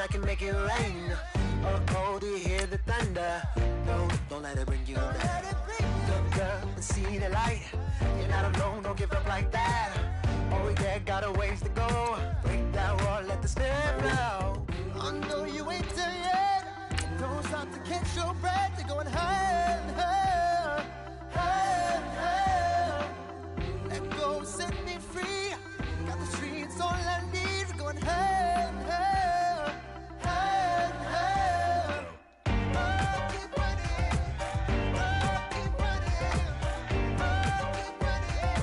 I can make it rain. Oh, do you hear the thunder? No, don't let it bring you down. Look up and see the light. You're not alone, don't give up like that. Oh yeah, got a ways to go. Break that wall, let the spirit flow. I know you ain't there yet. Don't stop to catch your breath. You're going higher and higher, higher and higher. Let go, set me free. Got the streets all I need. We're going higher and higher, higher and higher. Oh, keep running. Oh, keep running. Oh, keep running.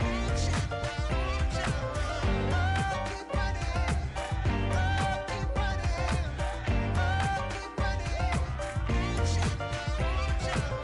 Reach out, reach out. Oh, keep running. Oh, keep running. Oh, keep running. Reach out, reach out.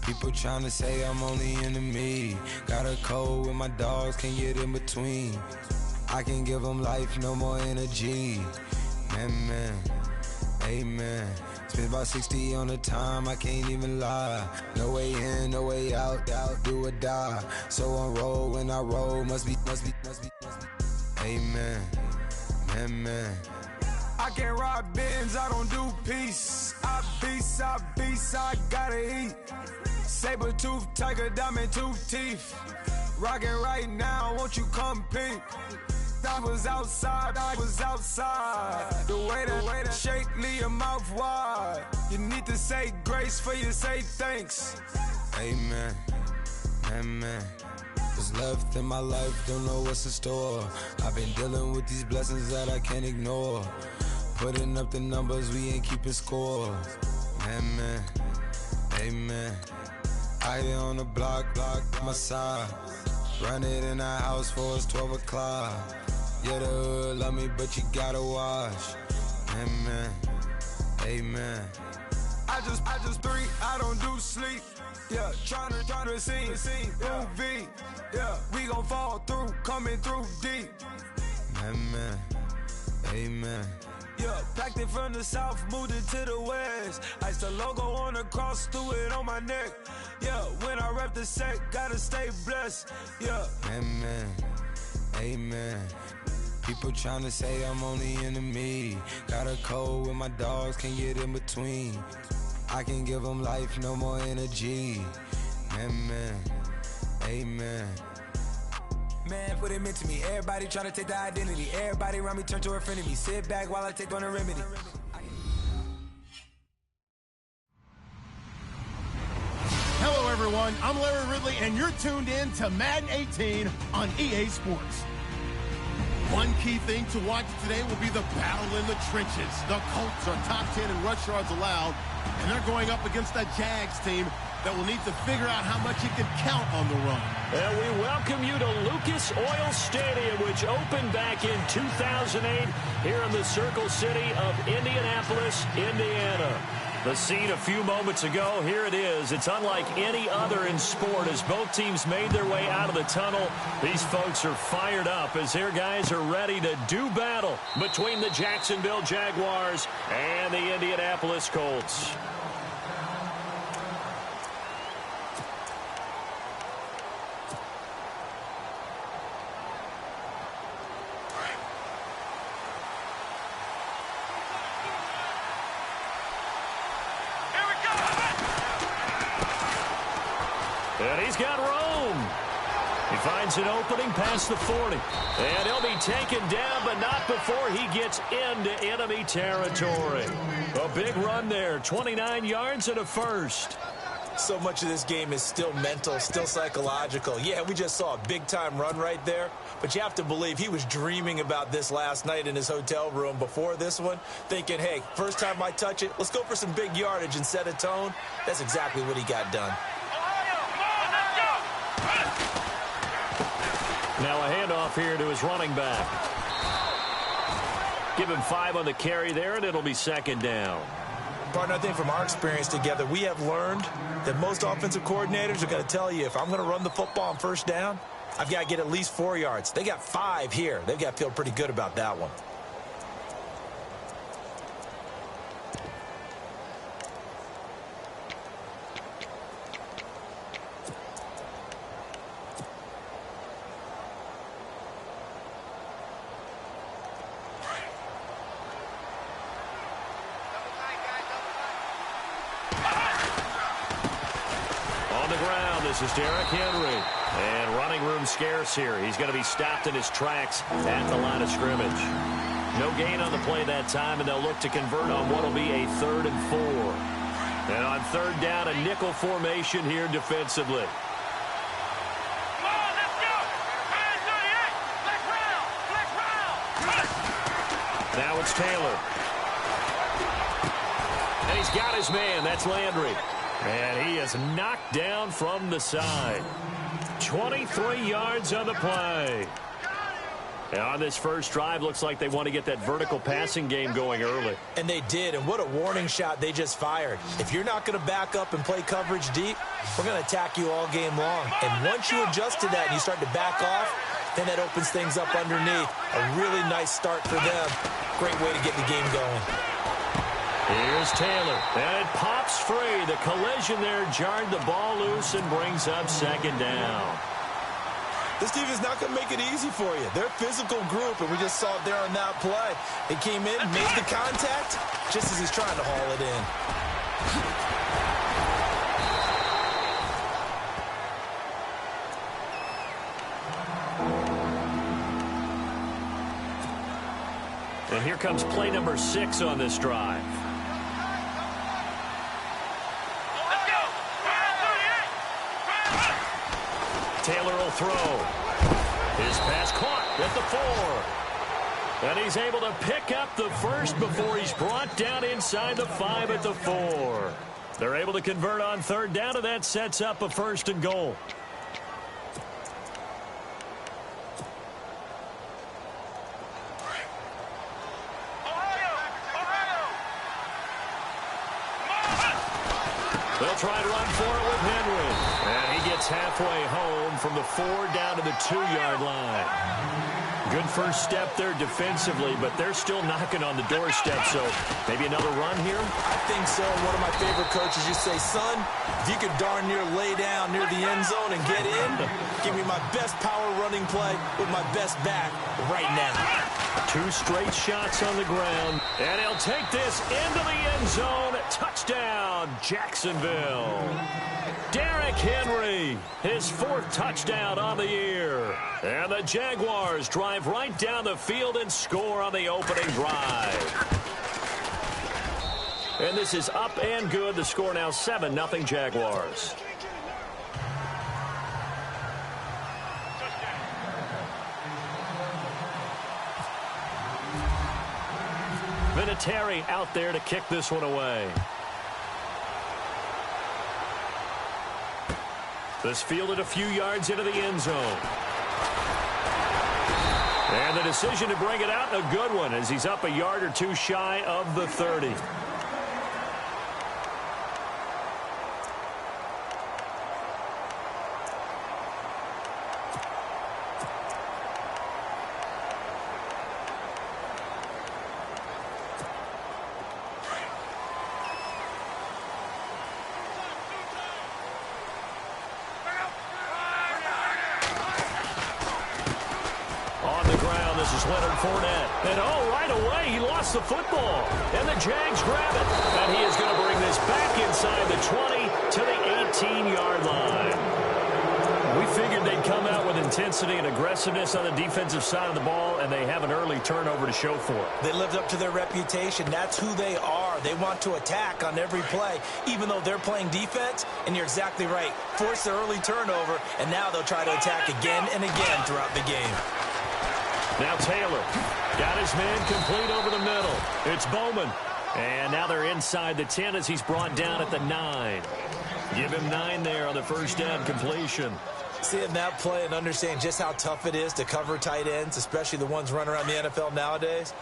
People tryna say I'm only enemy. Got a cold with my dogs, can't get in between. I can give them life, no more energy. Man, amen. Spent about 60 on the time, I can't even lie. No way in, no way out, do or die. So on roll, when I roll, must be. Amen, man. I can't ride Benz, I don't do peace. I beast, I gotta eat. Saber tooth, tiger, diamond tooth teeth. Rockin' right now, won't you come peep? I was outside. The way that shake, leave your mouth wide. You need to say grace for you say thanks. Amen, amen. What's left in my life, don't know what's in store. I've been dealing with these blessings that I can't ignore. Putting up the numbers, we ain't keeping score. Amen, amen. I here on the block, my side. Run it in the house for it's 12 o'clock. Yeah, the hood love me, but you gotta watch. Amen, amen. I just three, I don't do sleep. Yeah, tryna see, UV. Yeah, we gon' fall through, coming through deep. Amen, amen. Yeah, packed it from the south, moved it to the west. Iced the logo on the cross, threw it on my neck. Yeah, when I rep the set, gotta stay blessed. Yeah. Amen, amen. People tryna say I'm only enemy. Got a cold with my dogs, can't get in between. I can give them life, no more energy. Amen, amen. Man, what it meant to me. Everybody trying to take the identity. Everybody around me turn to a friend of me. Sit back while I take on a remedy. Hello, everyone. I'm Larry Ridley, and you're tuned in to Madden 18 on EA Sports. One key thing to watch today will be the battle in the trenches. The Colts are top 10 in rush yards allowed, and they're going up against a Jags team that will need to figure out how much it can count on the run. And we welcome you to Lucas Oil Stadium, which opened back in 2008 here in the Circle City of Indianapolis, Indiana. The scene a few moments ago, here it is. It's unlike any other in sport as both teams made their way out of the tunnel. These folks are fired up as their guys are ready to do battle between the Jacksonville Jaguars and the Indianapolis Colts. And he's got room. He finds an opening past the 40. And he'll be taken down, but not before he gets into enemy territory. A big run there, 29 yards and a first. So much of this game is still mental, still psychological. Yeah, we just saw a big-time run right there, but you have to believe he was dreaming about this last night in his hotel room before this one, thinking, hey, first time I touch it, let's go for some big yardage and set a tone. That's exactly what he got done. Now a handoff here to his running back. Give him 5 on the carry there, and it'll be second down. Partner, I think from our experience together, we have learned that most offensive coordinators are going to tell you, if I'm going to run the football on first down, I've got to get at least 4 yards. They got 5 here. They've got to feel pretty good about that one. This is Derrick Henry. And running room scarce here. He's going to be stopped in his tracks at the line of scrimmage. No gain on the play that time, and they'll look to convert on what will be a 3rd and 4. And on 3rd down, a nickel formation here defensively. Now it's Taylor. And he's got his man. That's Landry. And he is knocked down from the side. 23 yards on the play. And on this first drive, looks like they want to get that vertical passing game going early. And they did, and what a warning shot they just fired. If you're not going to back up and play coverage deep, we're going to attack you all game long. And once you adjust to that and you start to back off, then that opens things up underneath. A really nice start for them. Great way to get the game going. Here's Taylor, and it pops free. The collision there jarred the ball loose and brings up second down. This defense is not going to make it easy for you. They're a physical group, and we just saw it there on that play. They came in, made the contact, just as he's trying to haul it in. And here comes play number 6 on this drive. Taylor will throw. His pass caught at the 4. And he's able to pick up the first before he's brought down inside the 5 at the 4. They're able to convert on 3rd down, and that sets up a 1st and goal. They'll try to run for it with Henry. And he gets halfway home from the 4 down to the 2-yard line. Good first step there defensively, but they're still knocking on the doorstep, so maybe another run here? I think so. One of my favorite coaches used to say, son, if you could darn near lay down near the end zone and get in, give me my best power running play with my best back right now. 2 straight shots on the ground, and he'll take this into the end zone. Touchdown, Jacksonville. Derrick Henry, his 4th touchdown on the year. And the Jaguars drive right down the field and score on the opening drive. And this is up and good. The score now 7-0 Jaguars. Vinatieri out there to kick this one away. This fielded a few yards into the end zone. And the decision to bring it out, a good one, as he's up a yard or 2 shy of the 30. And right away, he lost the football. And the Jags grab it. And he is going to bring this back inside the 20 to the 18-yard line. We figured they'd come out with intensity and aggressiveness on the defensive side of the ball, and they have an early turnover to show for it. They lived up to their reputation. That's who they are. are. They want to attack on every play, even though they're playing defense. And you're exactly right. Force the early turnover, and now they'll try to attack again and again throughout the game. Now Taylor got his man complete over the middle. It's Bowman. And now they're inside the 10 as he's brought down at the 9. Give him 9 there on the first down completion. Seeing that play and understanding just how tough it is to cover tight ends, especially the ones running around the NFL nowadays,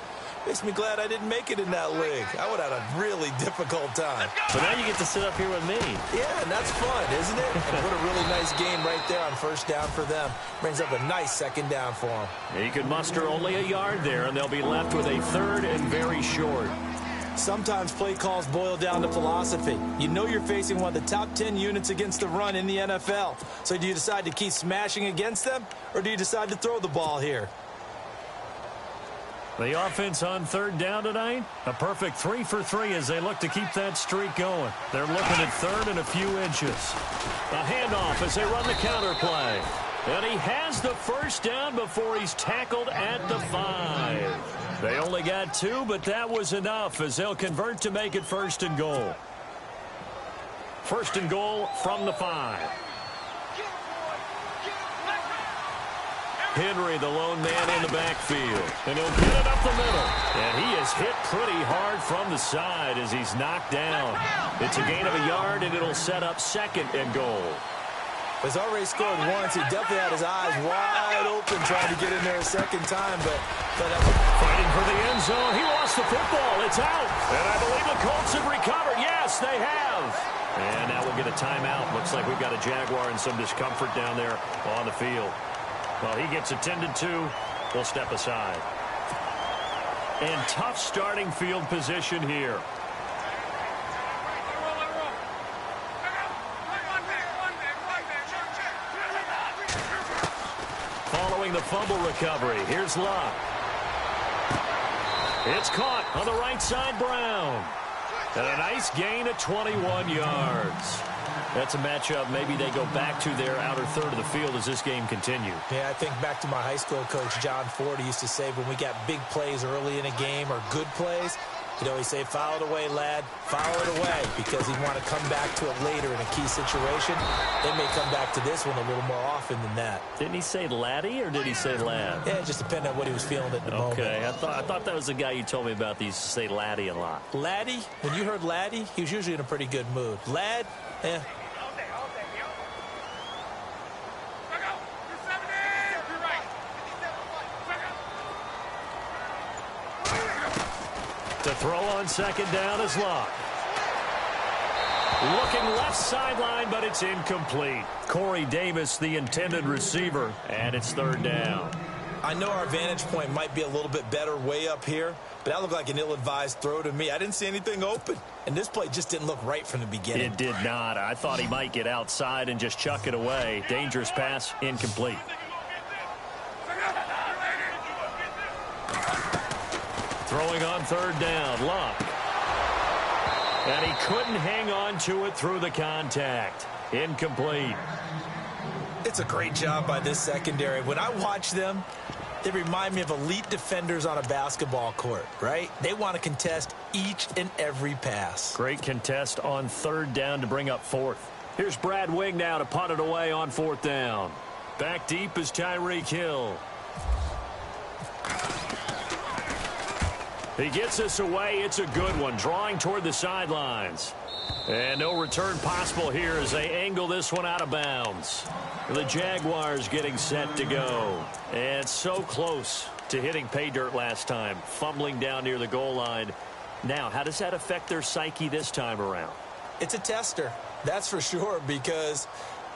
makes me glad I didn't make it in that league. I would have had a really difficult time. But now you get to sit up here with me. Yeah, and that's fun, isn't it? And what a really nice game right there on first down for them. Brings up a nice second down for them. He could muster only a yard there, and they'll be left with a 3rd and very short. Sometimes play calls boil down to philosophy. You know you're facing one of the top 10 units against the run in the NFL. So do you decide to keep smashing against them, or do you decide to throw the ball here? The offense on 3rd down tonight, a perfect 3 for 3 as they look to keep that streak going. They're looking at 3rd and a few inches. A handoff as they run the counter play. And he has the first down before he's tackled at the 5. They only got 2, but that was enough as they'll convert to make it 1st and goal. 1st and goal from the 5. Henry, the lone man in the backfield. And he'll get it up the middle. And he is hit pretty hard from the side as he's knocked down. It's a gain of a yard, and it'll set up 2nd and goal. He's already scored once. He definitely had his eyes wide open trying to get in there a second time, but fighting for the end zone. He lost the football. It's out. And I believe the Colts have recovered. Yes, they have. And now we'll get a timeout. Looks like we've got a Jaguar in some discomfort down there on the field. Well, he gets attended to. We'll step aside. And tough starting field position here. Following the fumble recovery, here's Luck. It's caught on the right side, Brown. And a nice gain of 21 yards. That's a matchup maybe they go back to their outer 3rd of the field as this game continues. Yeah, I think back to my high school coach, John Ford. He used to say when we got big plays early in a game or good plays, he'd always say, foul it away, lad, foul it away, because he'd want to come back to it later in a key situation. They may come back to this one a little more often than that. Didn't he say laddie or did he say lad? Yeah, it just depended on what he was feeling at the moment. Okay, I thought that was the guy you told me about. He used to say laddie a lot. Laddie, when you heard laddie, he was usually in a pretty good mood. Lad, eh. To throw on 2nd down is Luck. Looking left sideline, but it's incomplete. Corey Davis, the intended receiver, and it's 3rd down. I know our vantage point might be a little bit better way up here, but that looked like an ill-advised throw to me. I didn't see anything open, and this play just didn't look right from the beginning. It did not. I thought he might get outside and just chuck it away. Dangerous pass, incomplete. Throwing on 3rd down, Luck. And he couldn't hang on to it through the contact. Incomplete. It's a great job by this secondary. When I watch them, they remind me of elite defenders on a basketball court, right? They want to contest each and every pass. Great contest on 3rd down to bring up 4th. Here's Brad Wing now to punt it away on 4th down. Back deep is Tyreek Hill. He gets us away. It's a good one. Drawing toward the sidelines. And no return possible here as they angle this one out of bounds. The Jaguars getting set to go. And so close to hitting pay dirt last time. Fumbling down near the goal line. Now, how does that affect their psyche this time around? It's a tester. That's for sure, because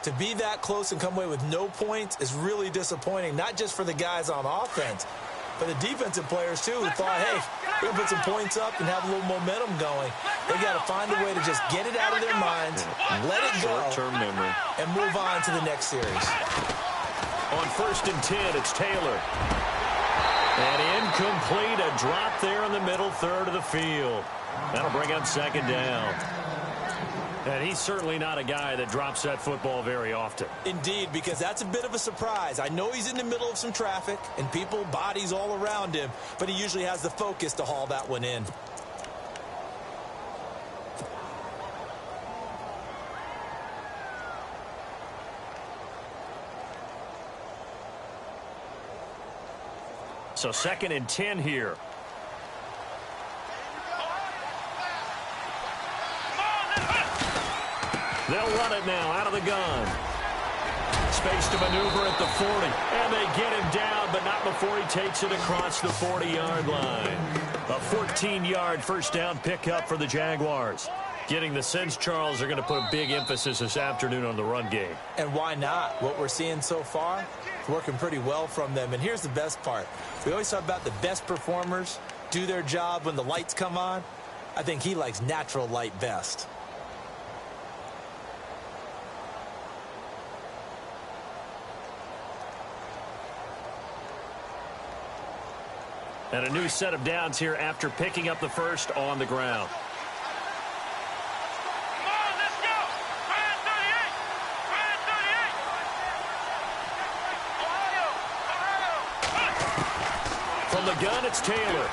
to be that close and come away with no points is really disappointing. Not just for the guys on offense, but the defensive players, too, who thought, hey, we're going to put some points up and have a little momentum going. They got to find a way to just get it out of their minds, let it go, short-term memory, and move on to the next series. On 1st and 10, it's Taylor. And incomplete, a drop there in the middle 3rd of the field. That'll bring up 2nd down. And he's certainly not a guy that drops that football very often. Indeed, because that's a bit of a surprise. I know he's in the middle of some traffic and people, bodies all around him, but he usually has the focus to haul that one in. So 2nd and 10 here. They'll run it now out of the gun. Space to maneuver at the 40. And they get him down, but not before he takes it across the 40-yard line. A 14-yard first down pickup for the Jaguars. Getting the sense, Charles, are going to put a big emphasis this afternoon on the run game. And why not? What we're seeing so far, it's working pretty well from them. And here's the best part. We always talk about the best performers do their job when the lights come on. I think he likes natural light best. And a new set of downs here after picking up the first on the ground. From the gun, it's Taylor.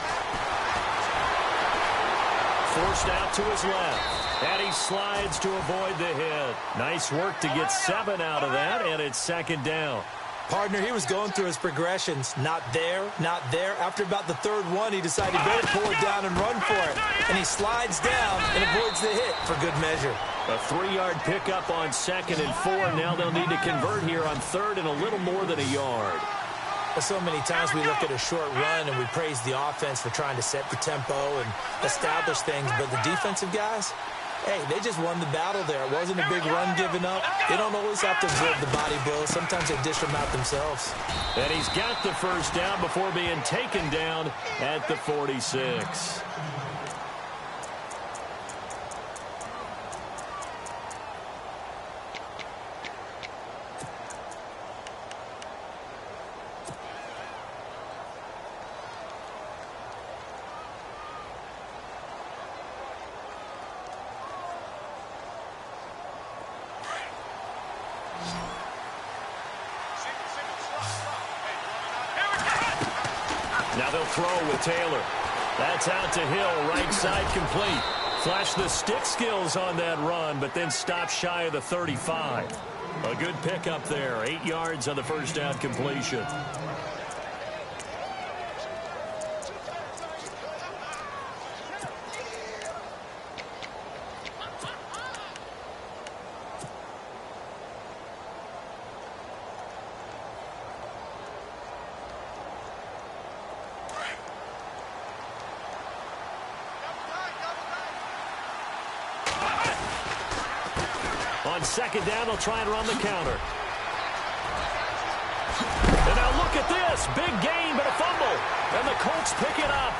Forced out to his left. And he slides to avoid the hit. Nice work to get 7 out of that, and it's 2nd down. Partner, he was going through his progressions. Not there, not there. After about the 3rd one, he decided he better pull it down and run for it. And he slides down and avoids the hit for good measure. A 3-yard pickup on 2nd and 4. Now they'll need to convert here on 3rd and a little more than a yard. Well, so many times we look at a short run and we praise the offense for trying to set the tempo and establish things. But the defensive guys, hey, they just won the battle there. It wasn't a big run given up. They don't always have to absorb the body blows. Sometimes they dish them out themselves. And he's got the first down before being taken down at the 46. Now they'll throw with Taylor. That's out to Hill, right side complete. Flash the stick skills on that run, but then stop shy of the 35. A good pickup there, 8 yards on the first down completion. On 2nd down, they'll try and run the counter. And now look at this. Big gain, but a fumble. And the Colts pick it up,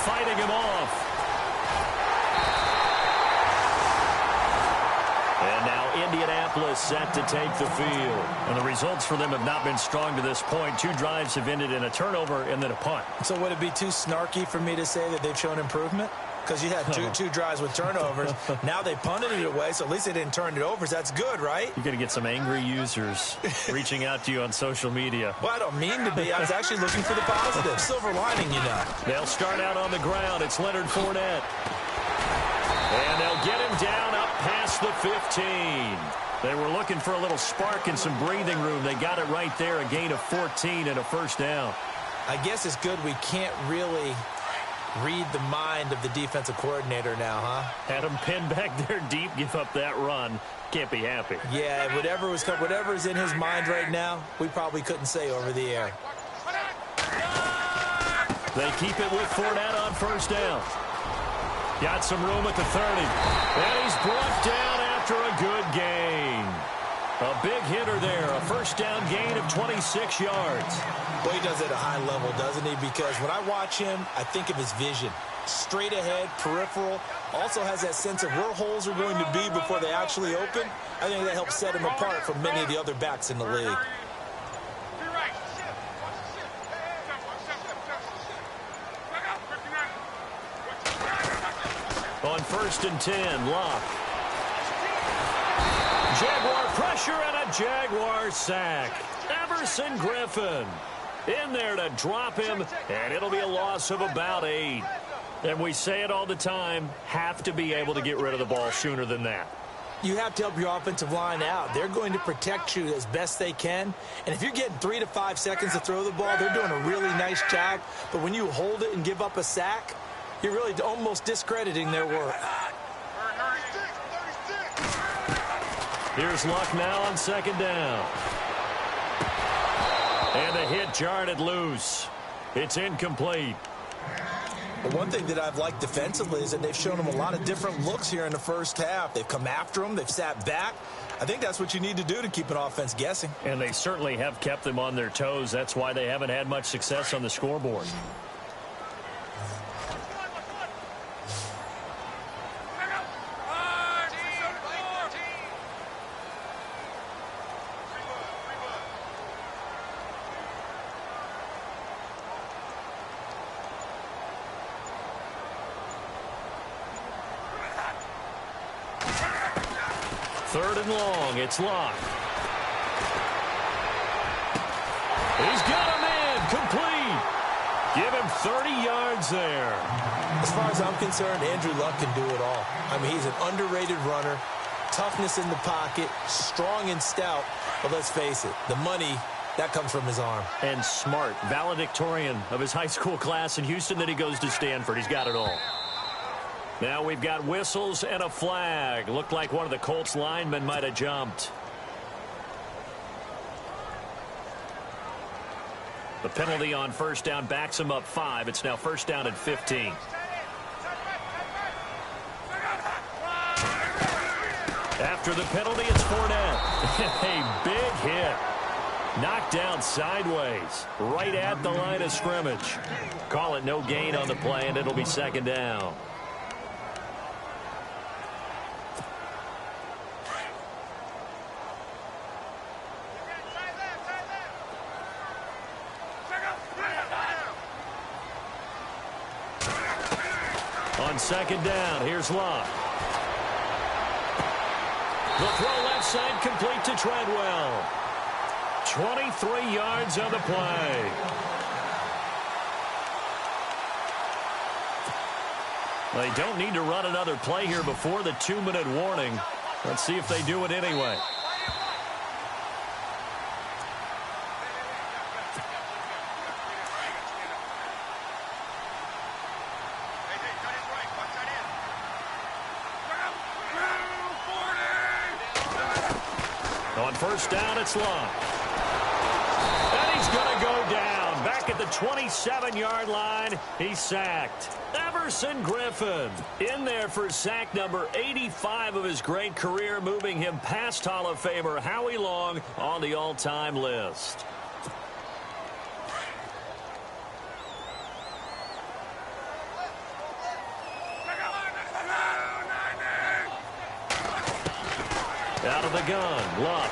fighting him off. And now Indianapolis set to take the field. And the results for them have not been strong to this point. 2 drives have ended in a turnover and then a punt. So would it be too snarky for me to say that they've shown improvement? Because you had two drives with turnovers. Now they punted it away, so at least they didn't turn it over. So that's good, right? You're going to get some angry users reaching out to you on social media. Well, I don't mean to be. I was actually looking for the positive. Silver lining, you know. They'll start out on the ground. It's Leonard Fournette. And they'll get him down up past the 15. They were looking for a little spark and some breathing room. They got it right there, a gain of 14 and a first down. I guess it's good we can't really read the mind of the defensive coordinator now, huh? Had him pinned back there deep, give up that run. Can't be happy. Yeah, whatever's in his mind right now, we probably couldn't say over the air. They keep it with Fournette on first down. Got some room at the 30. And he's brought down after a good gain. A big hitter there, a first down gain of 26 yards. Well, he does it at a high level, doesn't he? Because when I watch him, I think of his vision. Straight ahead, peripheral. Also has that sense of where holes are going to be before they actually open. I think that helps set him apart from many of the other backs in the league. On 1st and 10, Locke. Jaguar pressure and a Jaguar sack. Everson Griffin in there to drop him, and it'll be a loss of about 8. And we say it all the time, have to be able to get rid of the ball sooner than that. you have to help your offensive line out. They're going to protect you as best they can. And if you're getting 3 to 5 seconds to throw the ball, they're doing a really nice job. But when you hold it and give up a sack, you're really almost discrediting their work. Here's Luck now on second down. And the hit jarred it loose. It's incomplete. But one thing that I've liked defensively is that they've shown him a lot of different looks here in the first half. They've come after him. They've sat back. I think that's what you need to do to keep an offense guessing. And they certainly have kept them on their toes. That's why they haven't had much success on the scoreboard. Third and long, it's Locke. He's got a man, complete. Give him 30 yards there. As far as I'm concerned, Andrew Luck can do it all. I mean, he's an underrated runner, toughness in the pocket, strong and stout. But let's face it, the money, that comes from his arm. And smart, valedictorian of his high school class in Houston, then he goes to Stanford. He's got it all. Now we've got whistles and a flag. Looked like one of the Colts linemen might have jumped. The penalty on first down backs him up 5. It's now first down and 15. After the penalty, it's Fournette. A big hit. Knocked down sideways, right at the line of scrimmage. Call it no gain on the play, and it'll be second down. On second down, here's Locke. The throw left side complete to Treadwell. 23 yards on the play. They don't need to run another play here before the 2-minute warning. Let's see if they do it anyway. On first down, it's Locke. And he's going to go down. Back at the 27-yard line, he's sacked. Everson Griffin in there for sack number 85 of his great career, moving him past Hall of Famer Howie Long on the all-time list. Out of the gun, Luck.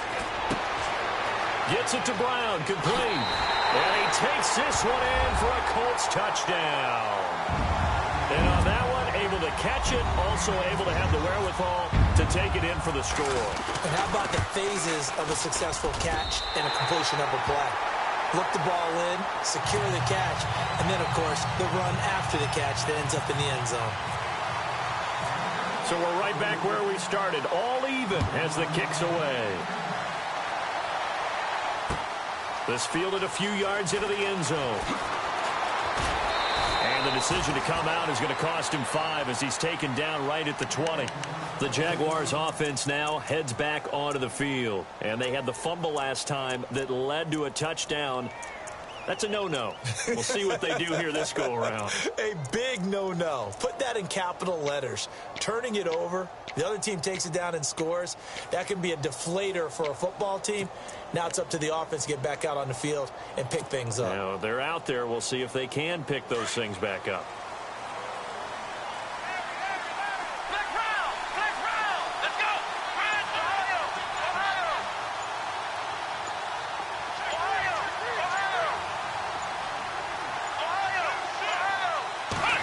Gets it to Brown, complete. And he takes this one in for a Colts touchdown. And on that one, able to catch it, also able to have the wherewithal to take it in for the score. And how about the phases of a successful catch and a completion of a play? Look the ball in, secure the catch, and then, of course, the run after the catch that ends up in the end zone. So we're right back where we started, all even as the kick's away. This fielded a few yards into the end zone. And the decision to come out is going to cost him 5 as he's taken down right at the 20. The Jaguars offense now heads back onto the field. And they had the fumble last time that led to a touchdown. That's a no-no. We'll see what they do here this go-around. A big no-no. Put that in capital letters. Turning it over, the other team takes it down and scores. That can be a deflator for a football team. Now it's up to the offense to get back out on the field and pick things up. Now, they're out there. We'll see if they can pick those things back up.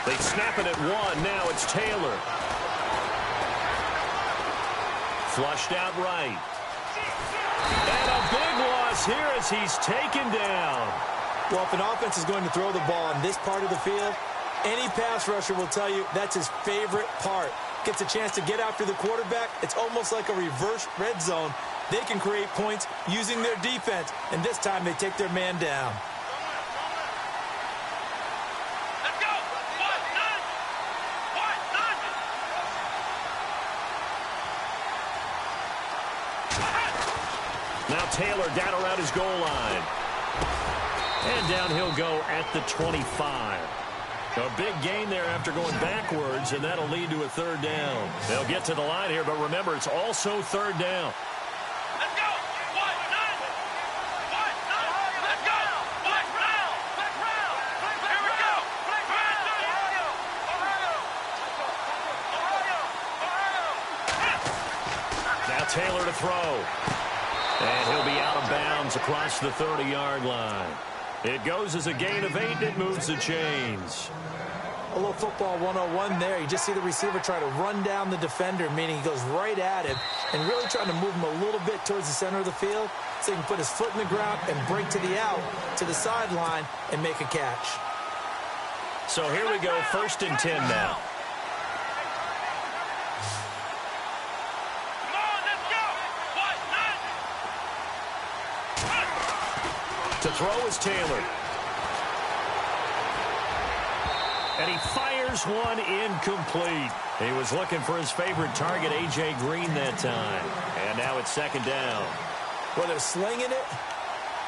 They snap it at 1. Now it's Taylor. Flushed out right. And a big loss here as he's taken down. Well, if an offense is going to throw the ball on this part of the field, any pass rusher will tell you that's his favorite part. gets a chance to get after the quarterback, it's almost like a reverse red zone. They can create points using their defense, and this time they take their man down. Let's go! Now Taylor down around his goal line. And down he'll go at the 25. A big gain there after going backwards, and that'll lead to a third down. They'll get to the line here, but remember, it's also third down. Let's go! Let's go! Here we go! Now Taylor to throw. And he'll be out of bounds across the 30-yard line. It goes as a gain of 8, and it moves the chains. A little football 101 there. You just see the receiver try to run down the defender, meaning he goes right at him and really trying to move him a little bit towards the center of the field so he can put his foot in the ground and break to the out, to the sideline, and make a catch. So here we go, 1st and 10 now. To throw is Taylor. And he fires one incomplete. He was looking for his favorite target, A.J. Green, that time. And now it's 2nd down. Well, they're slinging it,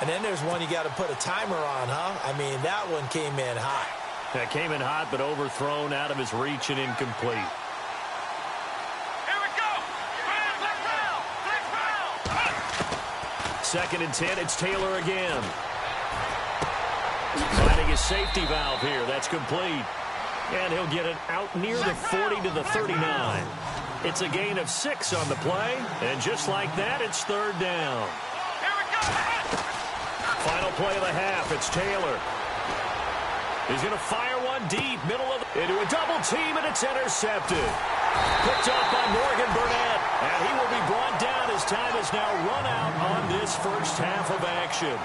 and then there's one you got to put a timer on, huh? I mean, that one came in hot. That came in hot, but overthrown out of his reach and incomplete. Here we go! Second and 10, it's Taylor again. Finding his safety valve here. That's complete. And he'll get it out near the 40 to the 39. It's a gain of 6 on the play. And just like that, it's 3rd down. Here we go! Final play of the half. It's Taylor. He's going to fire one deep, middle of into a double team, and it's intercepted. Picked off by Morgan Burnett. And he will be brought down as time is now run out on this first half of action.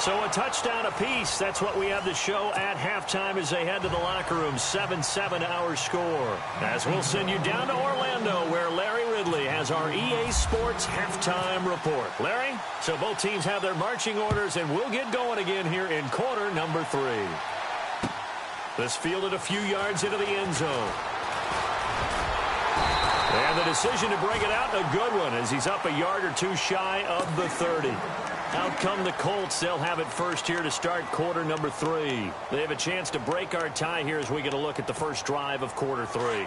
So a touchdown apiece. That's what we have to show at halftime as they head to the locker room. 7-7 our score. As we'll send you down to Orlando, where Larry Ridley has our EA Sports halftime report. Larry? So both teams have their marching orders, and we'll get going again here in quarter number 3. This fielded a few yards into the end zone. And the decision to bring it out, a good one, as he's up a yard or two shy of the 30. Out come the Colts. They'll have it first here to start quarter number 3. They have a chance to break our tie here as we get a look at the first drive of quarter 3.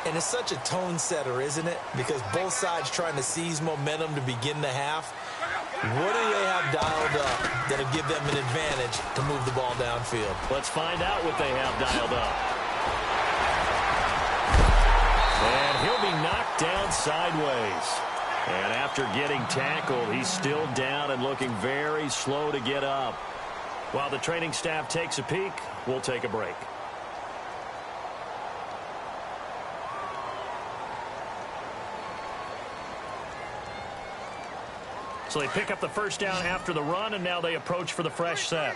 And it's such a tone setter, isn't it? Because both sides trying to seize momentum to begin the half. What do they have dialed up that'll give them an advantage to move the ball downfield? Let's find out what they have dialed up. And he'll be knocked down sideways. And after getting tackled, he's still down and looking very slow to get up. While the training staff takes a peek, we'll take a break. So they pick up the first down after the run, and now they approach for the fresh set.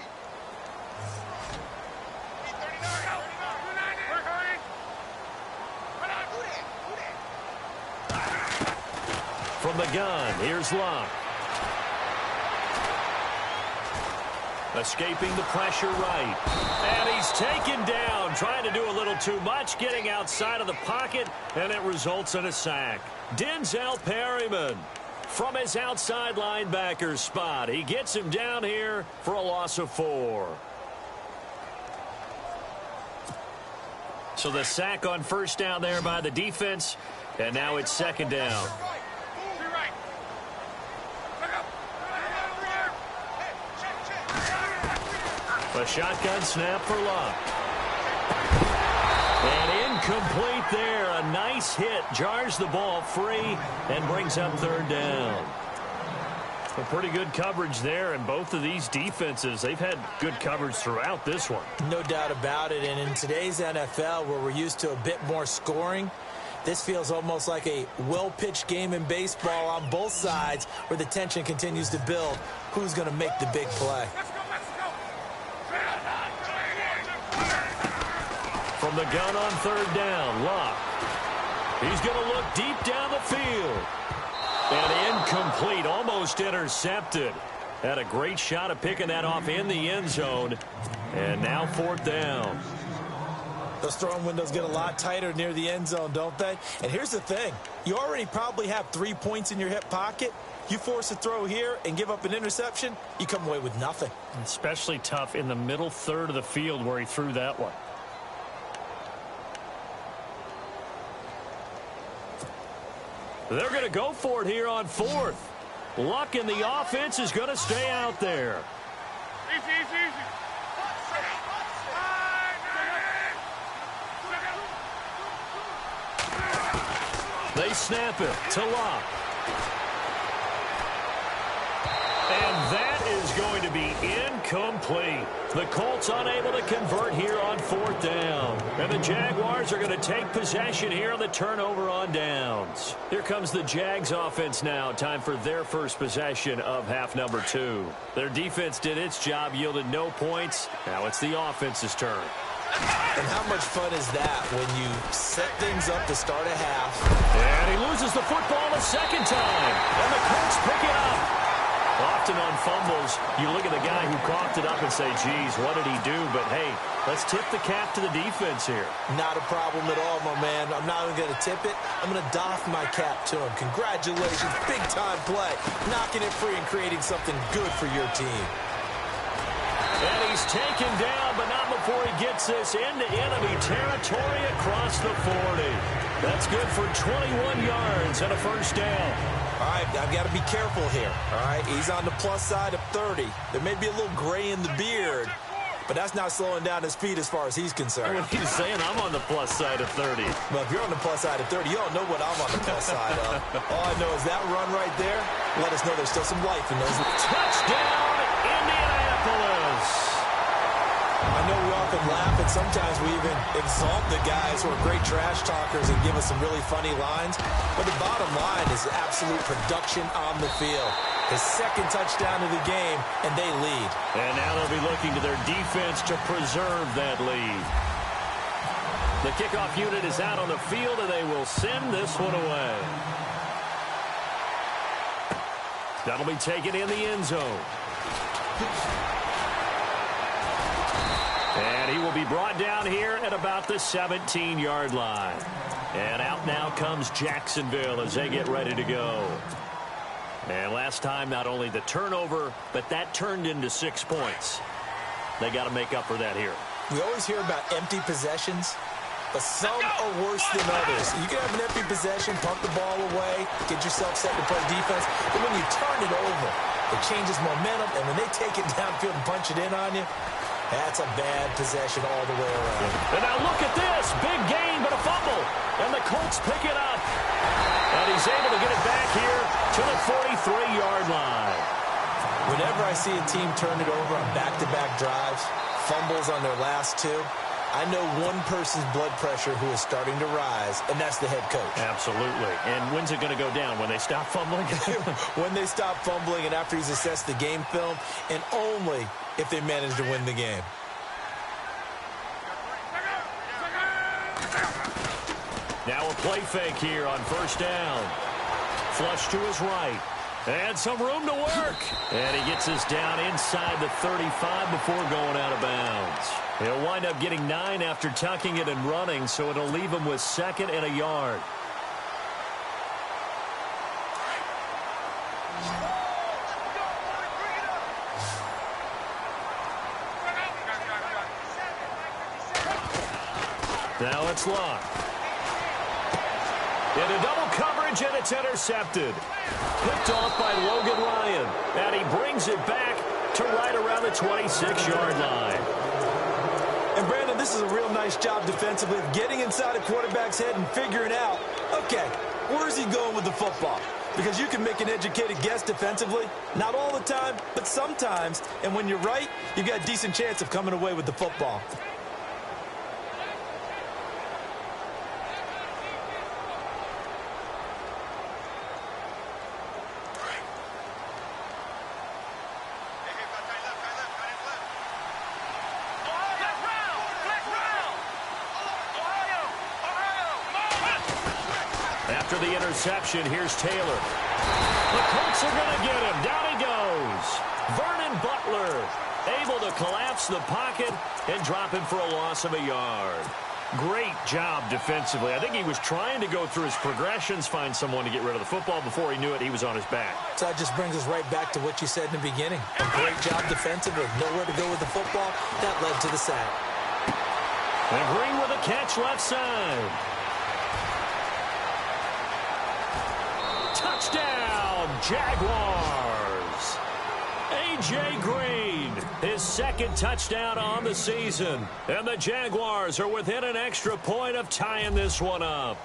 From the gun, here's Luck. Escaping the pressure right. And he's taken down, trying to do a little too much, getting outside of the pocket, and it results in a sack. Denzel Perryman from his outside linebacker spot. He gets him down here for a loss of 4. So the sack on first down there by the defense, and now it's 2nd down. A shotgun snap for Luck. And incomplete there. A nice hit. Jars the ball free and brings up 3rd down. A pretty good coverage there, and both of these defenses, they've had good coverage throughout this one. No doubt about it. And in today's NFL, where we're used to a bit more scoring, this feels almost like a well-pitched game in baseball on both sides, where the tension continues to build. Who's going to make the big play? From the gun on 3rd down, Luck. He's going to look deep down the field. And incomplete, almost intercepted. Had a great shot at picking that off in the end zone. And now 4th down. Those throwing windows get a lot tighter near the end zone, don't they? And here's the thing. You already probably have 3 points in your hip pocket. You force a throw here and give up an interception, you come away with nothing. Especially tough in the middle third of the field where he threw that one. They're going to go for it here on 4th. Luck in the offense is going to stay out there. Easy, easy, easy. They snap it to Luck. And that is going to be incomplete. The Colts unable to convert here on 4th down. And the Jaguars are going to take possession here on the turnover on downs. Here comes the Jags offense now. Time for their first possession of half number 2. Their defense did its job, yielded no points. Now it's the offense's turn. And how much fun is that when you set things up to start a half? And he loses the football a second time. And the Colts pick it up. Often on fumbles, you look at the guy who coughed it up and say, geez, what did he do? But, hey, let's tip the cap to the defense here. Not a problem at all, my man. I'm not even going to tip it. I'm going to doff my cap to him. Congratulations. Big-time play. Knocking it free and creating something good for your team. And he's taken down, but not before he gets this into enemy territory across the 40. That's good for 21 yards and a first down. All right, I've got to be careful here. All right, he's on the plus side of 30. There may be a little gray in the beard, but that's not slowing down his speed as far as he's concerned. When he's saying I'm on the plus side of 30. Well, if you're on the plus side of 30, you don't know what I'm on the plus side of. All I know is that run right there, let us know there's still some life in those. Touchdown, Indianapolis. I know we often laugh, and sometimes we even exalt the guys who are great trash talkers and give us some really funny lines. But the bottom line is absolute production on the field. His second touchdown of the game, and they lead. And now they'll be looking to their defense to preserve that lead. The kickoff unit is out on the field, and they will send this one away. That'll be taken in the end zone. And he will be brought down here at about the 17-yard line. And out now comes Jacksonville as they get ready to go. And last time, not only the turnover, but that turned into 6 points. They got to make up for that here. We always hear about empty possessions, but some are worse than others. You can have an empty possession, pump the ball away, get yourself set to play defense, but when you turn it over, it changes momentum, and when they take it downfield and punch it in on you, that's a bad possession all the way around. And now look at this. Big gain, but a fumble. And the Colts pick it up. And he's able to get it back here to the 43-yard line. Whenever I see a team turn it over on back-to-back drives, fumbles on their last 2, I know one person's blood pressure who is starting to rise, and that's the head coach. Absolutely. And when's it going to go down? When they stop fumbling? When they stop fumbling and after he's assessed the game film, and only if they manage to win the game. Now a play fake here on first down. Flush to his right. And some room to work. And he gets us down inside the 35 before going out of bounds. He'll wind up getting 9 after tucking it and running, so it'll leave him with 2nd and a yard. Now it's Luck. Into double coverage, and it's intercepted. Picked off by Logan Ryan. And he brings it back to right around the 26-yard line. And, Brandon, this is a real nice job defensively of getting inside a quarterback's head and figuring out, okay, where is he going with the football? Because you can make an educated guess defensively. Not all the time, but sometimes. And when you're right, you've got a decent chance of coming away with the football. after the interception. Here's Taylor. The Colts are going to get him. Down he goes. Vernon Butler able to collapse the pocket and drop him for a loss of a yard. Great job defensively. I think he was trying to go through his progressions, find someone to get rid of the football. Before he knew it, he was on his back. So that just brings us right back to what you said in the beginning. A great job defensively. Nowhere to go with the football. That led to the sack. And Green with a catch left side. Touchdown, Jaguars. A.J. Green, his second touchdown on the season. And the Jaguars are within an extra point of tying this one up.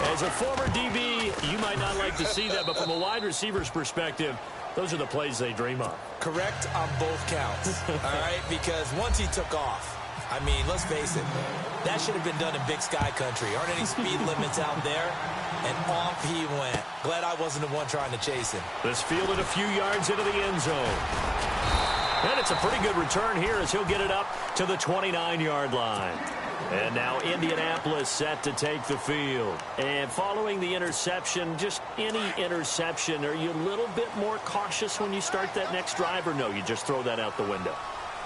As a former DB, you might not like to see that, but from a wide receiver's perspective, those are the plays they dream of. Correct on both counts, all right? Because once he took off, I mean, let's face it, that should have been done in Big Sky Country. Aren't any speed limits out there? And off he went. Glad I wasn't the one trying to chase him. This fielded a few yards into the end zone. And it's a pretty good return here as he'll get it up to the 29-yard line. And now Indianapolis set to take the field. And following the interception, just any interception, are you a little bit more cautious when you start that next drive, or no, you just throw that out the window?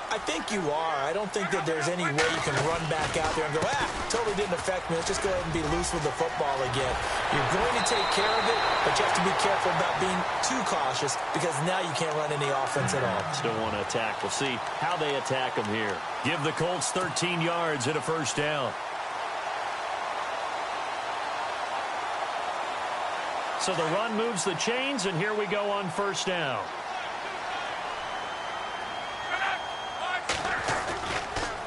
I think you are. I don't think that there's any way you can run back out there and go, totally didn't affect me. Let's just go ahead and be loose with the football again. You're going to take care of it, but you have to be careful about being too cautious because now you can't run any offense at all. Still want to attack. We'll see how they attack them here. Give the Colts 13 yards and a first down. So the run moves the chains, and here we go on first down.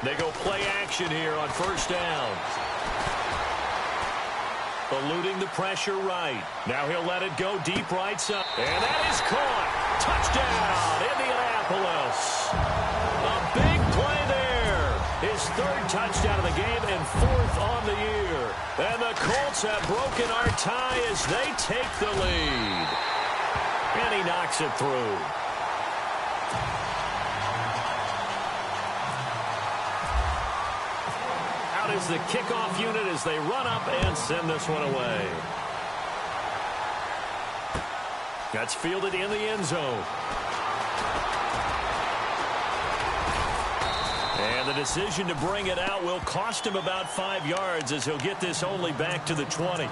They go play action here on first down. Eluding the pressure right. Now he'll let it go deep right side. And that is caught. Touchdown, Indianapolis. A big play there. His third touchdown of the game and fourth on the year. And the Colts have broken our tie as they take the lead. And he knocks it through. Is the kickoff unit as they run up and send this one away. That's fielded in the end zone. And the decision to bring it out will cost him about 5 yards as he'll get this only back to the 20.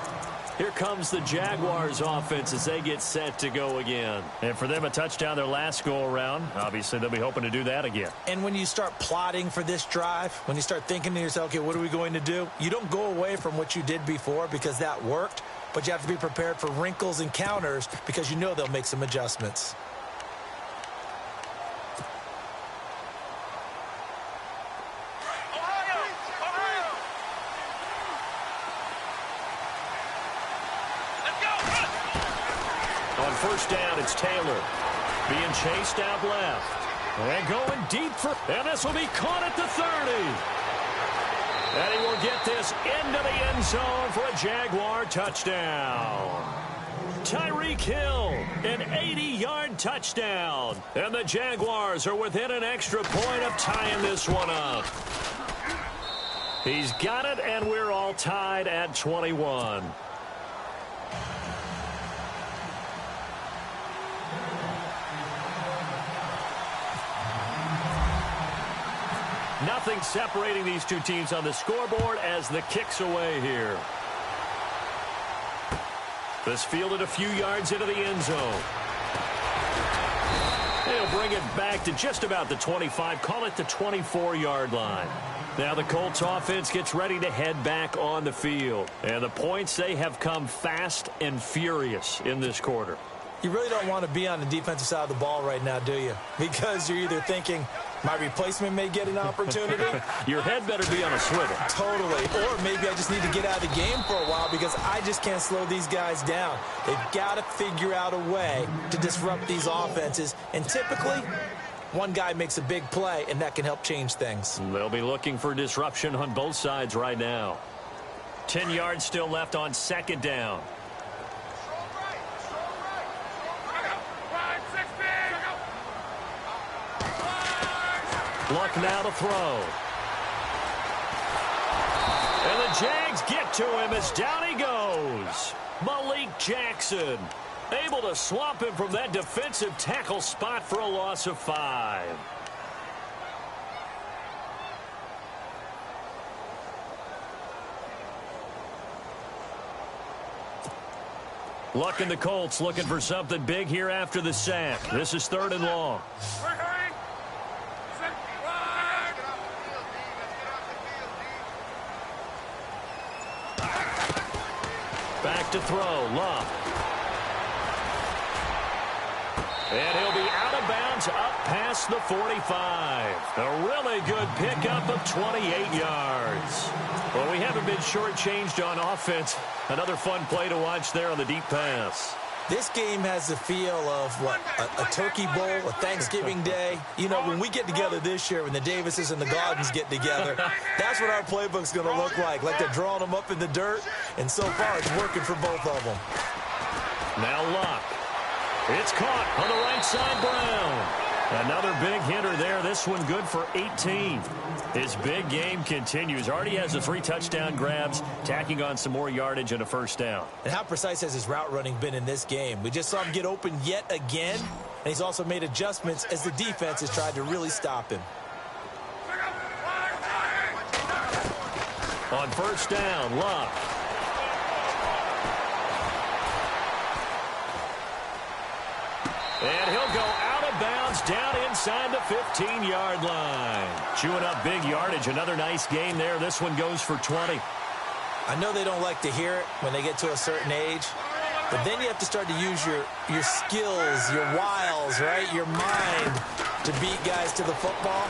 Here comes the Jaguars offense as they get set to go again. And for them, a touchdown their last go-around. Obviously, they'll be hoping to do that again. And when you start plotting for this drive, when you start thinking to yourself, okay, what are we going to do? You don't go away from what you did before because that worked, but you have to be prepared for wrinkles and counters because you know they'll make some adjustments. First down, it's Taylor. Being chased out left. And going deep for... And this will be caught at the 30. And he will get this into the end zone for a Jaguar touchdown. Tyreek Hill, an 80-yard touchdown. And the Jaguars are within an extra point of tying this one up. He's got it, and we're all tied at 21. Nothing separating these two teams on the scoreboard as the kick's away here. This fielded a few yards into the end zone. They'll bring it back to just about the 25, call it the 24-yard line. Now the Colts offense gets ready to head back on the field. And the points, they have come fast and furious in this quarter. You really don't want to be on the defensive side of the ball right now, do you? Because you're either thinking, my replacement may get an opportunity. Your head better be on a swivel. Totally. Or maybe I just need to get out of the game for a while because I just can't slow these guys down. They've got to figure out a way to disrupt these offenses. And typically, one guy makes a big play, and that can help change things. They'll be looking for disruption on both sides right now. 10 yards still left on second down. Luck now to throw. And the Jags get to him as down he goes. throws. Malik Jackson able to swamp him from that defensive tackle spot for a loss of 5. Luck and the Colts looking for something big here after the sack. This is 3rd and long. Back to throw, Luck. And he'll be out of bounds up past the 45. A really good pickup of 28 yards. Well, we haven't been shortchanged on offense. Another fun play to watch there on the deep pass. This game has the feel of, what, a turkey bowl, a Thanksgiving day. You know, when we get together this year, when the Davises and the Gaudens get together, that's what our playbook's going to look like they're drawing them up in the dirt, and so far it's working for both of them. Now Luck. It's caught on the right side, Brown. Another big hitter there. This one good for 18. His big game continues. Already has the 3 touchdown grabs, tacking on some more yardage and a first down. And how precise has his route running been in this game? We just saw him get open yet again, and he's also made adjustments as the defense has tried to really stop him. On first down, Luck. And he'll go out of bounds down inside the 15-yard line. Chewing up big yardage. Another nice game there. This one goes for 20. I know they don't like to hear it when they get to a certain age, but then you have to start to use your skills, your wiles, right? Your mind to beat guys to the football.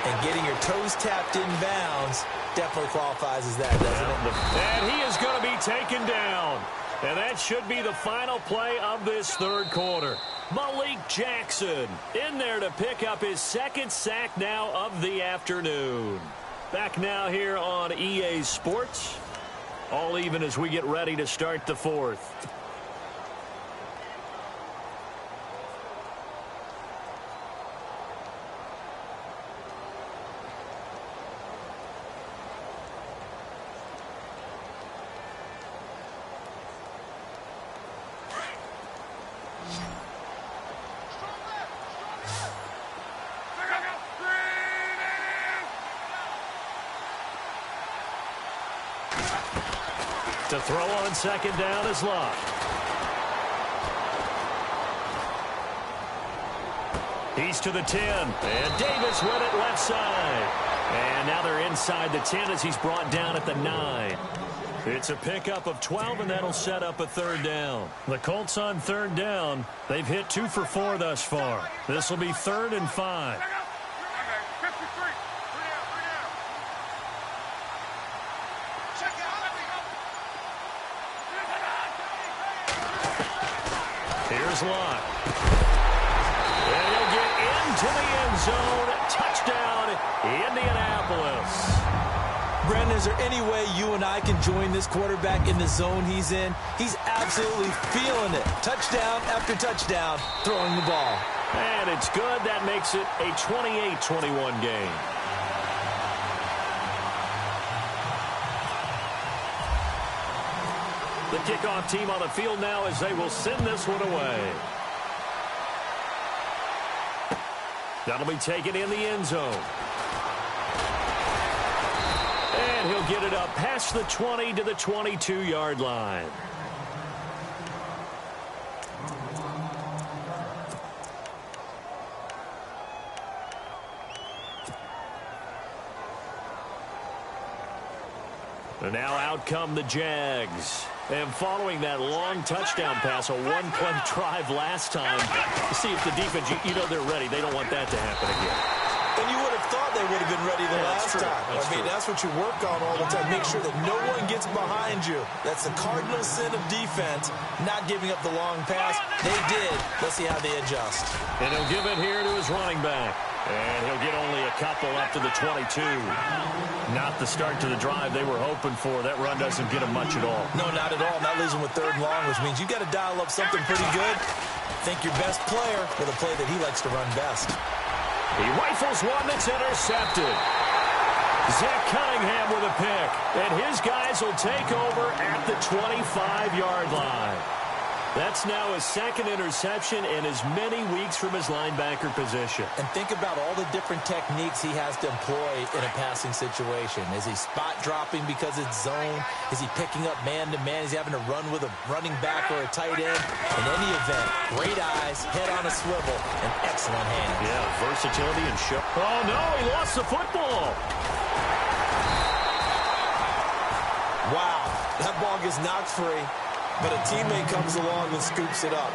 And getting your toes tapped in bounds definitely qualifies as that, doesn't it? And he is going to be taken down. And that should be the final play of this 3rd quarter. Malik Jackson in there to pick up his 2nd sack now of the afternoon. Back now here on EA Sports. All even as we get ready to start the 4th. To throw on 2nd down is Luck. He's to the 10. And Davis with it left side. And now they're inside the 10 as he's brought down at the 9. It's a pickup of 12, and that'll set up a 3rd down. The Colts on 3rd down. They've hit 2 for 4 thus far. This will be 3rd and 5. Here's Luck. And he'll get into the end zone. Touchdown, Indianapolis. Brandon, is there any way you and I can join this quarterback in the zone he's in? He's absolutely feeling it. Touchdown after touchdown, throwing the ball. And it's good. That makes it a 28-21 game. The kickoff team on the field now as they will send this one away. That'll be taken in the end zone. And he'll get it up past the 20 to the 22-yard line. And now out come the Jags. And following that long touchdown pass, a one-play drive last time, to see if the defense, you know they're ready. They don't want that to happen again. And you would have thought they would have been ready the last time. That's what you work on all the time. Make sure that no one gets behind you. That's the cardinal sin of defense, not giving up the long pass. They did. Let's see how they adjust. And he'll give it here to his running back. And he'll get only a couple up to the 22. Not the start to the drive they were hoping for. That run doesn't get them much at all. No, not at all. And that leaves them with 3rd and long, which means you've got to dial up something pretty good. Think your best player with a play that he likes to run best. He rifles one that's intercepted. Zach Cunningham with a pick. And his guys will take over at the 25-yard line. That's now his second interception in as many weeks from his linebacker position. And think about all the different techniques he has to employ in a passing situation. Is he spot dropping because it's zone? Is he picking up man-to-man? Is he having to run with a running back or a tight end? In any event, great eyes, head on a swivel, and excellent hands. Yeah, versatility and show. Oh, no, he lost the football. Wow, that ball gets knocked free. But a teammate comes along and scoops it up.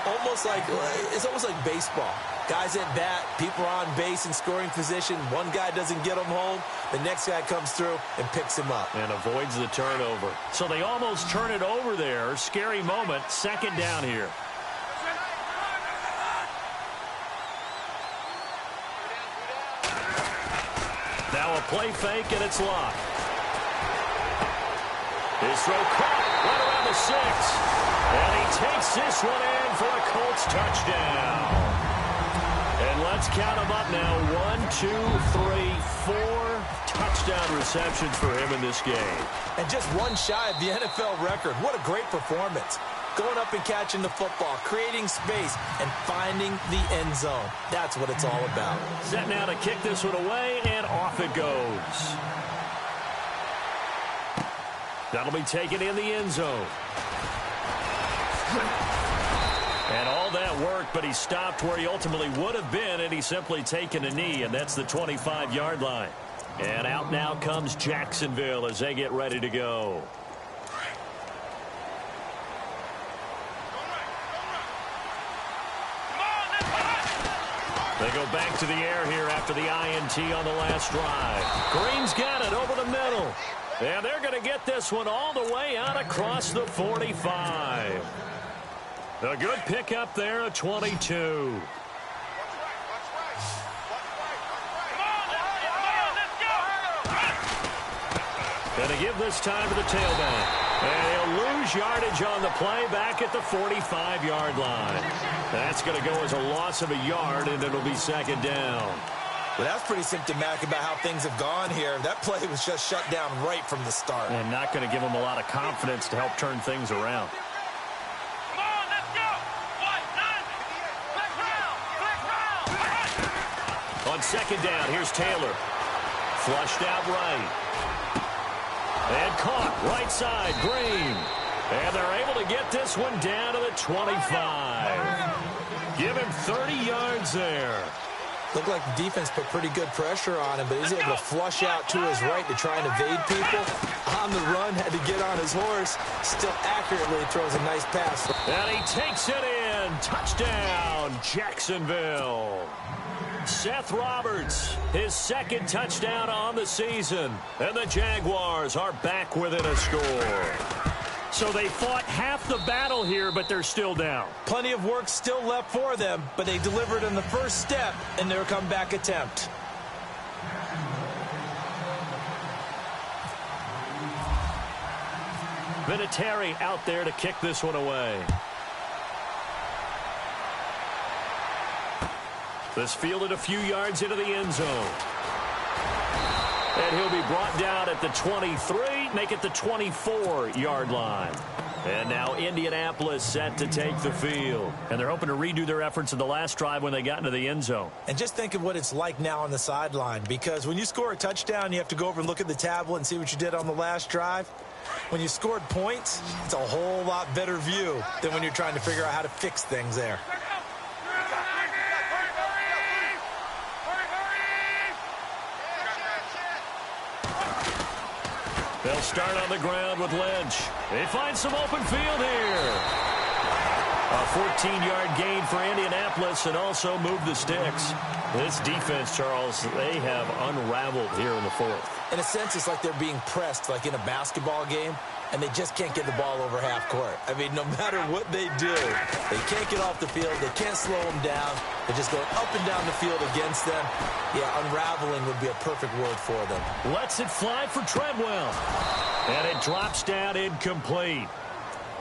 It's almost like baseball. Guys at bat, people are on base in scoring position. One guy doesn't get him home. The next guy comes through and picks him up. And avoids the turnover. So they almost turn it over there. Scary moment. Second down here. Now a play fake, and it's locked. His throw caught right around the 6. And he takes this one in for a Colts touchdown. And let's count them up now. 1, 2, 3, 4 touchdown receptions for him in this game. And just one shy of the NFL record. What a great performance. Going up and catching the football, creating space, and finding the end zone. That's what it's all about. Set now to kick this one away, and off it goes. That'll be taken in the end zone. And all that work, but he stopped where he ultimately would have been, and he's simply taken a knee, and that's the 25-yard line. And out now comes Jacksonville as they get ready to go. They go back to the air here after the INT on the last drive. Green's got it over the middle. And they're going to get this one all the way out across the 45. A good pickup there at 22. Going to give this time to the tailback. And he'll lose yardage on the play back at the 45-yard line. That's going to go as a loss of a yard, and it'll be second down. Well, that's pretty symptomatic about how things have gone here. That play was just shut down right from the start. And not going to give him a lot of confidence to help turn things around. Come on, let's go. White, nine. Black round. On second down, here's Taylor. Flushed out right. And caught right side, Green. And they're able to get this one down to the 25. Give him 30 yards there. Looked like the defense put pretty good pressure on him, but he's able to flush out to his right to try and evade people. On the run, had to get on his horse. Still accurately throws a nice pass. And he takes it in. Touchdown, Jacksonville. Seth Roberts, his second touchdown on the season. And the Jaguars are back within a score. So they fought half the battle here, but they're still down. Plenty of work still left for them, but they delivered in the first step in their comeback attempt. Vinatieri out there to kick this one away. This fielded a few yards into the end zone. And he'll be brought down at the 23, make it the 24-yard line. And now Indianapolis set to take the field. And they're hoping to redo their efforts in the last drive when they got into the end zone. And just think of what it's like now on the sideline, because when you score a touchdown, you have to go over and look at the tablet and see what you did on the last drive. When you scored points, it's a whole lot better view than when you're trying to figure out how to fix things there. They'll start on the ground with Lynch. They find some open field here. A 14-yard gain for Indianapolis and also move the sticks. This defense, Charles, they have unraveled here in the fourth. In a sense, it's like they're being pressed like in a basketball game, and they just can't get the ball over half court. I mean, no matter what they do, they can't get off the field. They can't slow them down. They're just going up and down the field against them. Yeah, unraveling would be a perfect word for them. Lets it fly for Treadwell. And it drops down incomplete.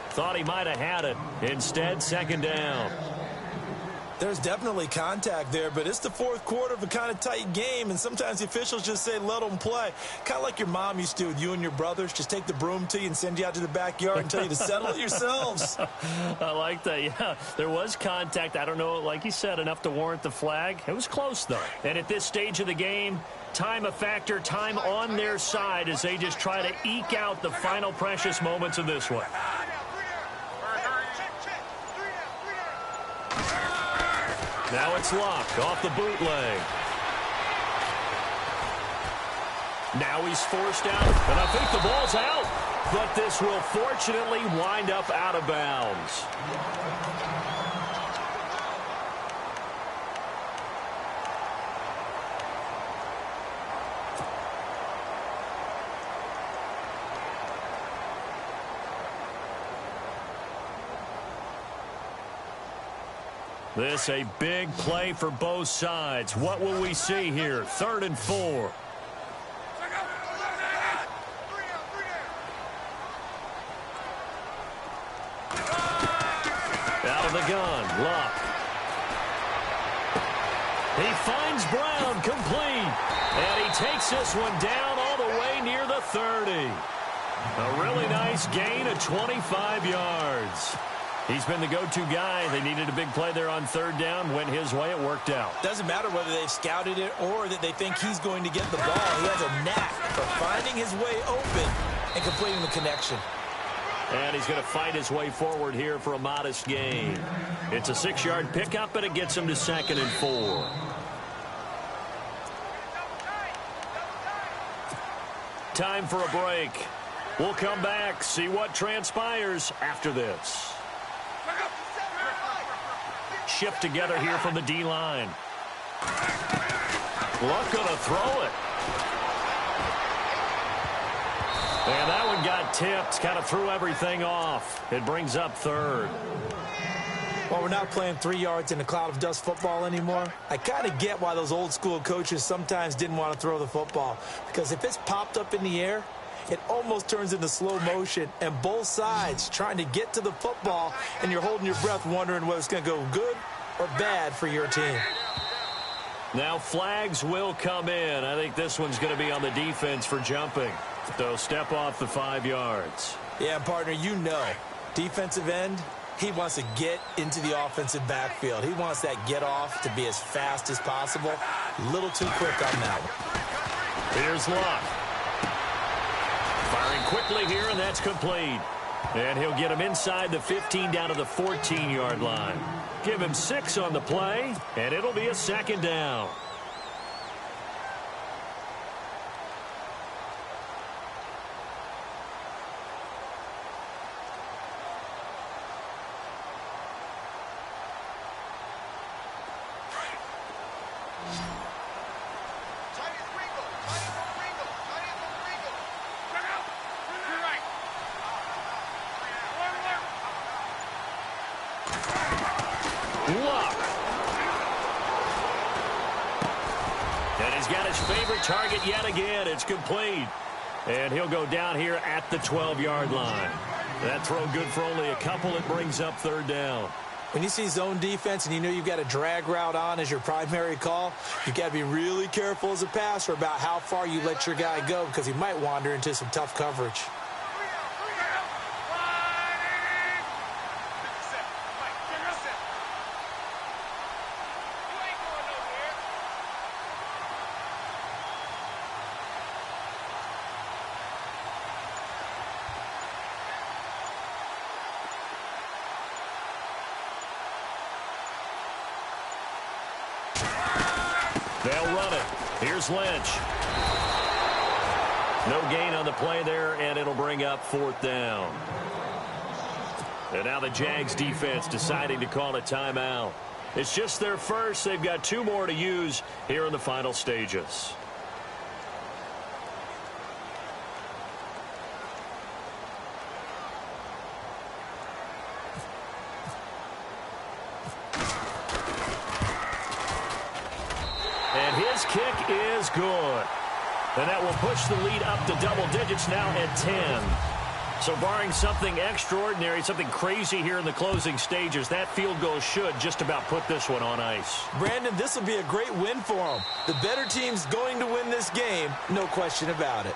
Thought he might have had it. Instead, second down. There's definitely contact there, but it's the fourth quarter of a kind of tight game, and sometimes the officials just say, let them play. Kind of like your mom used to with you and your brothers. Just take the broom to you and send you out to the backyard and tell you to settle it yourselves. I like that, yeah. There was contact. I don't know, like you said, enough to warrant the flag. It was close, though. And at this stage of the game, time a factor, time on their side as they just try to eke out the final precious moments of this one. Now it's Luck off the bootleg. Now he's forced out, and I think the ball's out. But this will fortunately wind up out of bounds. This a big play for both sides. What will we see here? 3rd and 4. Out of the gun, Luck. He finds Brown, complete. And he takes this one down all the way near the 30. A really nice gain of 25 yards. He's been the go-to guy. They needed a big play there on 3rd down. Went his way. It worked out. Doesn't matter whether they've scouted it or that they think he's going to get the ball. He has a knack for finding his way open and completing the connection. And he's going to fight his way forward here for a modest gain. It's a 6-yard pickup, and it gets him to 2nd and 4. Time for a break. We'll come back, see what transpires after this. Shift together here from the D-line. Luck going to throw it. And that one got tipped, kind of threw everything off. It brings up 3rd. Well, we're not playing 3 yards in a cloud of dust football anymore. I kind of get why those old school coaches sometimes didn't want to throw the football. Because if it's popped up in the air, it almost turns into slow motion, and both sides trying to get to the football, and you're holding your breath wondering whether it's going to go good or bad for your team. Now flags will come in. I think this one's going to be on the defense for jumping. So step off the 5 yards. Yeah, partner, you know, defensive end, he wants to get into the offensive backfield. He wants that get off to be as fast as possible. A little too quick on that one. Here's Luck. Firing quickly here, and that's complete. And he'll get him inside the 15 down to the 14-yard line. Give him 6 on the play, and it'll be a 2nd down. Luck. And he's got his favorite target yet again. It's complete. And he'll go down here at the 12-yard line. That throw good for only a couple. It brings up 3rd down. When you see zone defense and you know you've got a drag route on as your primary call, you've got to be really careful as a passer about how far you let your guy go because he might wander into some tough coverage. They'll run it. Here's Lynch. No gain on the play there, and it'll bring up 4th down. And now the Jags defense deciding to call a timeout. It's just their first. They've got 2 more to use here in the final stages. And his kick is good. And that will push the lead up to double digits now at 10. So barring something extraordinary, something crazy here in the closing stages, that field goal should just about put this one on ice. Brandon, this will be a great win for them. The better team's going to win this game, no question about it.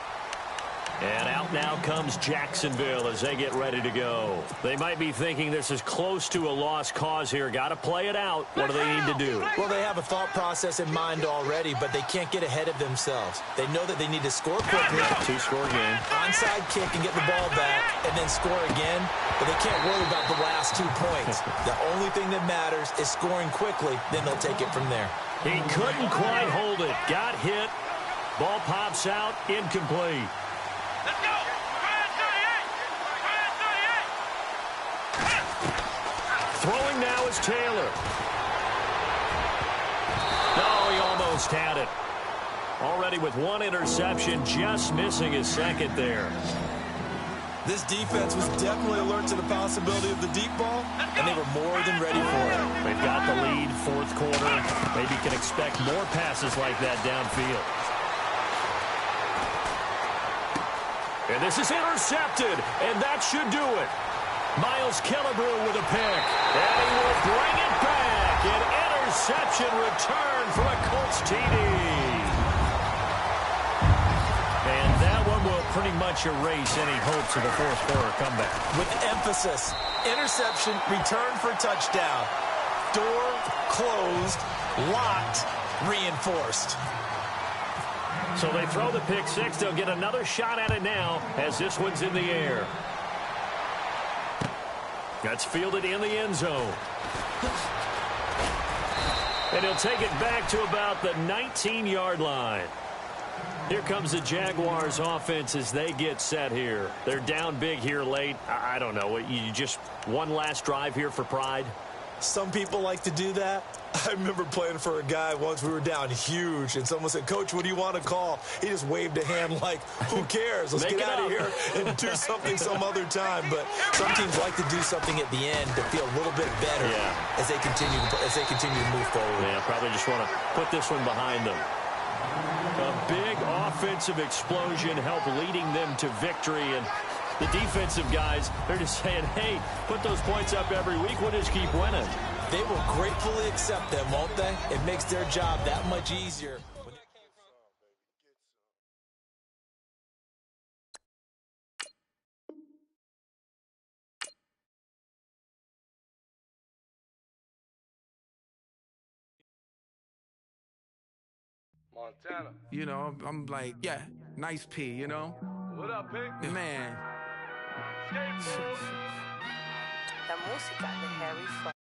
And out now comes Jacksonville as they get ready to go. They might be thinking this is close to a lost cause here. Got to play it out. What do they need to do? Well, they have a thought process in mind already, but they can't get ahead of themselves. They know that they need to score quickly. Two-score game. Onside kick and get the ball back and then score again, but they can't worry about the last 2 points. The only thing that matters is scoring quickly, then they'll take it from there. He couldn't quite hold it. Got hit. Ball pops out. Incomplete. Let's go! Throwing now is Taylor. No, he almost had it. Already with one interception, just missing his second there. This defense was definitely alert to the possibility of the deep ball, and they were more than ready for it. They've got the lead, fourth quarter. Maybe can expect more passes like that downfield. And this is intercepted, and that should do it. Miles Killebrew with a pick, and he will bring it back. An interception return for a Colts TD. And that one will pretty much erase any hopes of a fourth quarter comeback. With emphasis, interception, return for touchdown. Door closed, locked, reinforced. So they throw the pick six. They'll get another shot at it now as this one's in the air. That's fielded in the end zone. And he'll take it back to about the 19-yard line. Here comes the Jaguars offense as they get set here. They're down big here late. I don't know. You just one last drive here for pride? Some people like to do that. I remember playing for a guy once. We were down huge, and someone said, "Coach, what do you want to call?" He just waved a hand like, who cares? Let's get out of here and do something some other time. But some teams like to do something at the end to feel a little bit better as they continue to move forward. Yeah, probably just want to put this one behind them. A big offensive explosion helped leading them to victory, and the defensive guys, they're just saying, hey, put those points up every week. We'll just keep winning. They will gratefully accept them, won't they? It makes their job that much easier. Montana. You know, I'm like, yeah, nice P, you know? What up, Pink? Man. Skateboard. La música de Harry Fry.